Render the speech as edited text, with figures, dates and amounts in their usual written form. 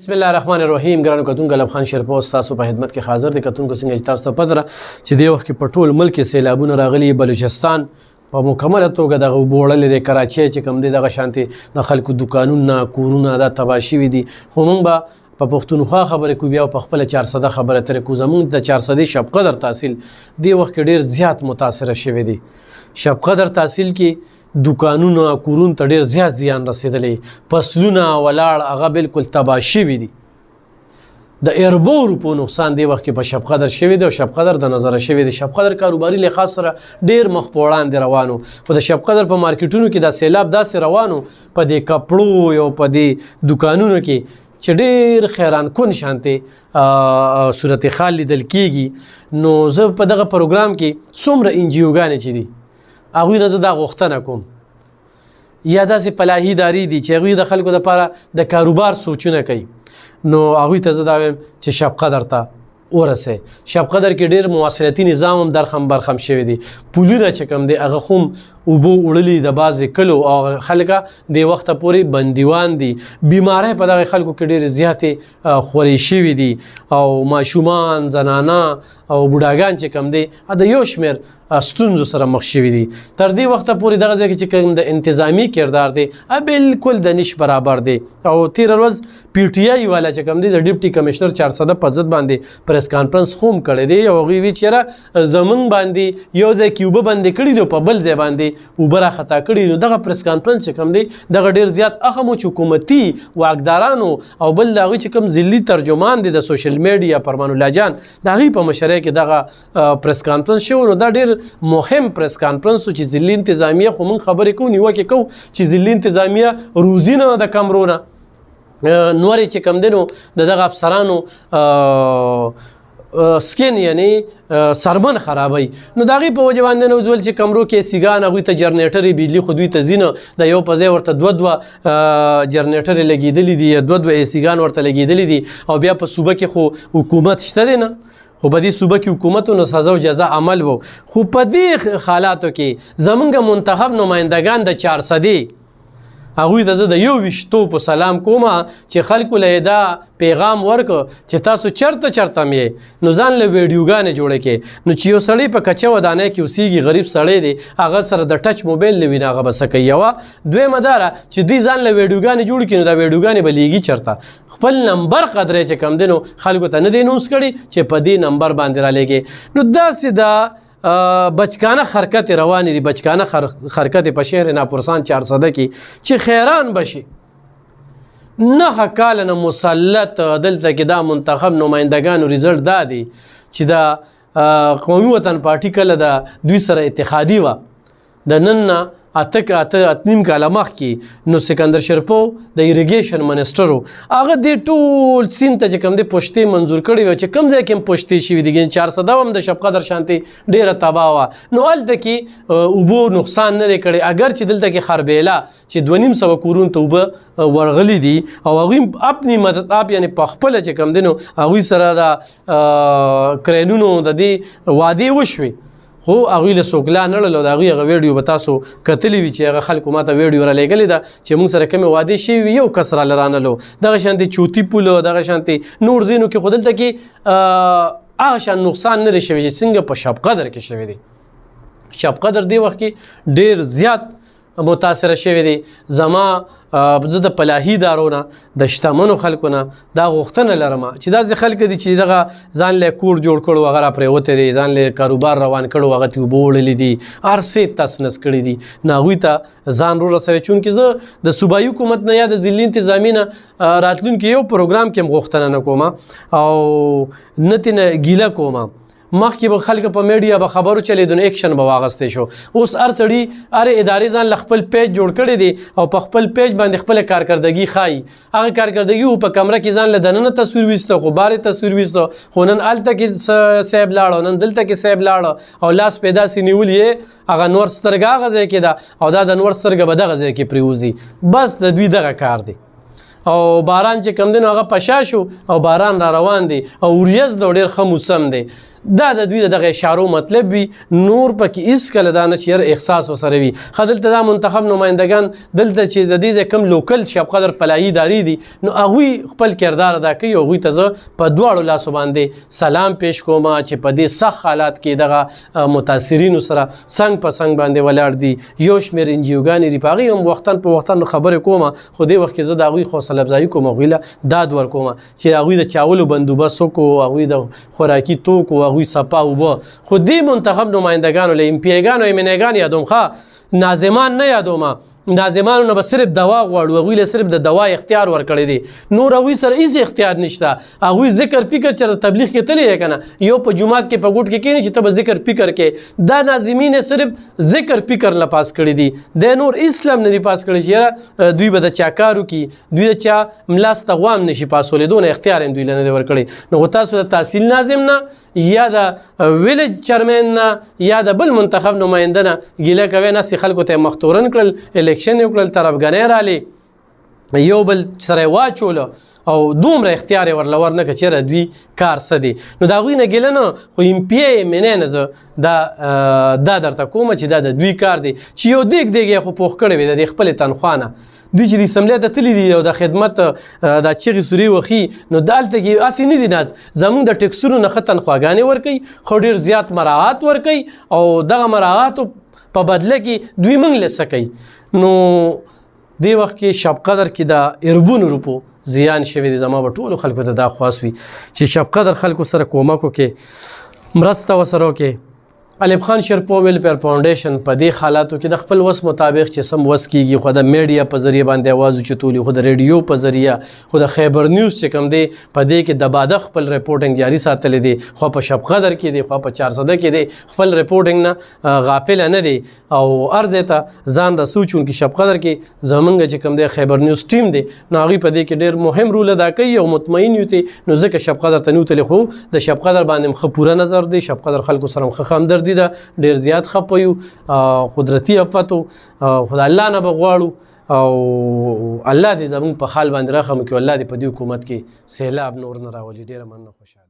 بسم الله الرحمن الرحیم. ګرانو کتونکو لب خان شیرپوست تاسو په خدمت کې حاضر دي. کتونکو څنګه چې تاسو ته پته ده چې د وخت کې په ټول ملک کې سیلابونه راغلي. بلوچستان په مکمله توګه دغه وړل لري. کراچۍ چې کوم دی دغه شانتي د خلکو دکانونه کورونه دا تباه شوي دي. خو موږ به په پښتونخوا خبرې کوو بیا په خپله 400 خبره ترې کوو. زموږ د 400 شب قدر تحصیل دې وخت کې ډېر زیات متاثره شوی دی. شب قدر تحصیل کې دکانونه کورونو ته ډېر زیات زیان رسېدلی. فصلونه ولاړ هغه بالکل تباه شوي دي. د اربو روپو نقصان دی وخت کې په شب قدر شوی دی او شب قدر د نظره شوی دی. شب قدر کاروباري لحاظ سره ډېر مخ په وړاندې روانو. خو د شب قدر په مارکیټونو کې دا سیلاب داسې روانو په دې کپړو او په دې دکانونو کې چې ډېر خیران کن شانتي صورتحال لیدل کېږي. نو زه په دغه پروګرام کې څومره انجیوګانې چې دي هغوی نه زه دا غوښتنه کوم یا داسې فلاحي ادارې دي چې هغوی د خلکو دپاره د کاروبار سوچونه کوي. نو هغوی ته زه دا وایم چې شب قدر ته ورسئ. شب قدر کې ډېر مواصلاتي نظام هم درخم برخم شوی دی. پلونه چې کوم دی هغه خو اوبو وړلي د بعضې کلو او خلکه د وخته پورې بندیوان دي. بیماری په دغه خلکو کې ډېرې زیاتې خورې شوي دي او ماشومان زنانه او بوډاګان چې کوم دی د یو شمېر ستونزو سره مخ شوي دي. تر دې وخته پورې دغه ځای کې چې کوم د انتظامي کردار دی بالکل د نش برابر دی. او تېره ورځ پی ټي آی والا چې کوم دی د ډیپټي کمشنر 400 په ضد باندې پریس کانفرنس خو هم کړی دی. او هغوی وی چې یاره زمونږ باندې یو ځای کې اوبه بندې کړي دي په بل ځای باندې اوبه راخطا کړي. نو دغه پریس کانفرنس چې کوم دی دغه ډېر زیات اهم و چې حکومتي واکدارانو او بل د هغوی چې کوم ضلعي ترجمان دی د سوشل میډیا فرمان الله جان د هغوی په مشرۍ کې دغه پریس کانفرنس شو. نو دا ډېر مهم پریس کانفرنس چې ضلعي انتظامیه خو موږ خبرې کوو نیوکې کوو چې ضلعي انتظامیه روزي نه د کمرونه نورې چې کم دی نو د دغه افسرانو سکین یعنی سرمن خرابوي. نو د هغې په وجه باندې نه وزول چې کمرو کې سیګان هغوی ته جرنیټرې بجلي خو دوی ته ځي نه د یو په ځای ورته دوه جرنیټرې لګېدلي دي یا دوه سیګان ورته لګېدلي دي. او بیا په صوبه کې خو حکومت شته دی نه. خو په دې صوبه کې حکومتو نو سزا او جزا عمل وو. خو په دې حالاتو کې زمونږ منتخب نمایندگان د 400 هغوی ته زه د 21 په سلام کوم چې خلکو له دا پیغام ورکړه چې تاسو چرته یې نو ځان له ویډیوګانې جوړې کړئ. نو چې یو سړی په کچه ودانۍ کې اوسېږي غریب سړی دی هغه سره د ټچ موبایل نه ویني هغه به څه کوي. یوه دویمه دا ده چې دوی ځان له ویډیوګانې جوړ کړي نو دا ویډیوګانې به لیږي چرته خپل نمبر قدرې چې کم دی نو خلکو ته نه دی نوس کړي چې په دې نمبر باندې رالیږي. نو داسې د بچکانه حرکت روانې دي. بچکانه حرکت په شهر ناپرسان 400 کې چې خیران بشي 9 کاله نه مسلط دلته کې دا منتخب نمایندگانو ریزلټ دا دی چې دا قومي وطن پارټي کله د دوی سره اتحادي وه د نن نه 8 کاله مخکې. نو سکندر شیرپو د ایریګیشن منسټر و هغه دې ټول سیند ته چې کوم دی پوشتې منظور کړي وه چې کوم ځای کې هم پوشتې شوي دي. 400 هم د شب قدر شانتي ډېره تباه وه. نو هلته کې اوبو نقصان نه دی کړی اگر چې دلته کې خربیله چې 250 کورونو ته اوبه ورغلي دي او هغوی اپنی مدد آپ یعنی په خپله چې کوم دی نو هغوی سره د کرینونو د دې وعدې وشوې. خو هغوی له څوک لا نه لړل او د هغوی هغه ویډیو به تاسو کتلی وي چې هغه خلکو ماته ویډیو رالیږلې ده چې موږ سره کومې وعدې شوي وي یو کس راله رانلو. دغه شانتې چوتي پوله دغه شانتې نور ځینو کې خو دلته کې هغه شان نقصان نه دی شوی چې څنګه په شب قدر کې شوی دی. شب قدر دی وخت کې ډېر زیات متاثره شوی دی. زما زه د فلاحي ادارو نه د شتمنو خلکو نه دا غوښتنه لرم چې داسې خلک دي چې دغه ځان له کور جوړ کړو هغه راپرېوتې دي ځان له کاروبار روان کړو هغه ته اوبه وړلي دي هر څه تس نس کړي دي. نو هغوی ته ځان ورسوي. چونکې زه د صوبایي حکومت نه یا د ضلعي انتظامي نه راتلونکي یو پروګرام کې هم غوښتنه نه کوم او نه ترې ګیله کوم. مخکې به خلک په میډیا به خبرو چلېدو نو ایکشن به واغستی شو. اوس هر سړي هرې ادارې ځان له خپل پیج جوړ کړی دی او په خپل پیج باندې خپله کارکردګي ښایي. هغه کارکردګي خو په کمره کې ځان له دننه تصویر ویسته خو بارې تصویر ویسته خو نن هلته کې صاحب لاړه نن دلته کې صاحب لاړه او لاس په داسې نیولي یې هغه نور سترګه هغه ځای کې ده او دا د نور سترګه به دغه ځای کې پرېوځي. بس د دوی دغه کار دی. او باران چې کم دی نو هغه پشا شو او باران را روان دی او وریځ د ډېر ښه موسم دی. دا د دوی دغه اشارو مطلب وي نور پکې هېڅکله دا نه چې یاره احساس ورسره وي. ښه دلته دا منتخب نمایندګان دلته چې د دې ځای کوم لوکل شب قدر فلاحي ادارې دي نو هغوی خپل کردار ادا کوي او هغوی ته زه په دواړو لاسو باندې سلام پیش کوم چې په دې سخت حالات کې دغه متاثرینو سره څنګ په څنګ باندې ولاړ دي. یو شمېر انجیوګانې دي په هغې هم وختن په وختن خبرې کوم خو دې وخت کې زه د هغوی حوصله افزایي کوم هغوی له داد ورکوم چې هغوی د چاولو بندوبست وکړو هغوی د خوراکي توکو هغوی صفا اوبه. خو دې منتخب نمایندګانو له MPA ګانو MNA یادوم ښه ناظمان نه یادوم ناظمانو نه به صرف دوا غواړو هغوی له صرف د دوا اختیار ورکړی دی نور هغوی سره هېڅ اختیار نشته. هغوی ذکر فکر چېرته تبلیغ کې تللی دی که نه یو په جومات کې په ګوټ کې کښېني چې ته به ذکر فکر کې دا ناظمین صرف ذکر فکر له پاس کړي دي دی نور اسلام نه دي پاس کړی چې یاره دوی به د چا کار وکړي دوی د چا ملاسته غوام نشي پاسولېدو نه اختیار هم دوی له نه دی ورکړی. نو تاسو د تحصیل ناظم نه یا د ویلج چیرمین نه یا د بل منتخب نماینده نه ګیله کوئ ناسې خلکو ته یې مختورن کړل الیکشن یې وکړل طرفګنۍ رالې یو بل سره یې واچوله او دومره اختیار یې ورله ورنه کړه چېرې دوی کار څه دی. نو د هغوی نه ګیله نه خو MPA MNA نه زه دا درته کومه چې دا د دوی کار دی چې یو دیګ یې خو پوخ کړی وي د دې خپلې تنخوا نه دوی چې د اسمبلۍ ته تللي دي او د خدمت دا چغې سورې وخي نو دلته کې هسې نه دي ناز زموږ د ټکسونو نه ښه تنخواګانې ورکوي خو ډېر زیات مراعات ورکوي او دغه مراعاتو په بدله کې دوی موږ له څه کوي. نو دې وخت کې شب قدر کې د اربونو روپو زیان شوی دی. زما به ټولو خلکو ته دا خواست وي چې شب قدر خلکو سره کومک وکړي مرسته ورسره وکړي. الف خان شرپو ویلفیر فاونډیشن په دې حالاتو کې د خپل وس مطابق چې سم وس کیږي خو د میډیا په ذریعه باندې आवाज اوچتولي خو د ریډیو په ذریعه خو د خیبر نیوز چې کوم دی په دې کې د باده خپل ریپورټینګ جاری ساتلی دی خو په شب قدر کې دی خو په 400 کې دی خپل ریپورټینګ نه غافل نه دی او ارزه ته ځان رسو چون کې شب قدر کې زمونږ چې کوم دی خیبر نیوز ټیم دی نو هغوی په دې کې ډېر مهم رول ادا کوي او مطمئن یو تی نو ځکه شب قدر ته نوتلی خو د شب قدر باندې ښه پوره نظر دی شب قدر خلکو سره ښه همدردي ده ډېر زیات خفه یو قدرتي آفتو خدای الله نه به غواړو او الله دې زموږ په حال باندې رحم وکړي الله دې په دې حکومت کې سیلاب نور نه راولي. ډېره مننه خوشحاله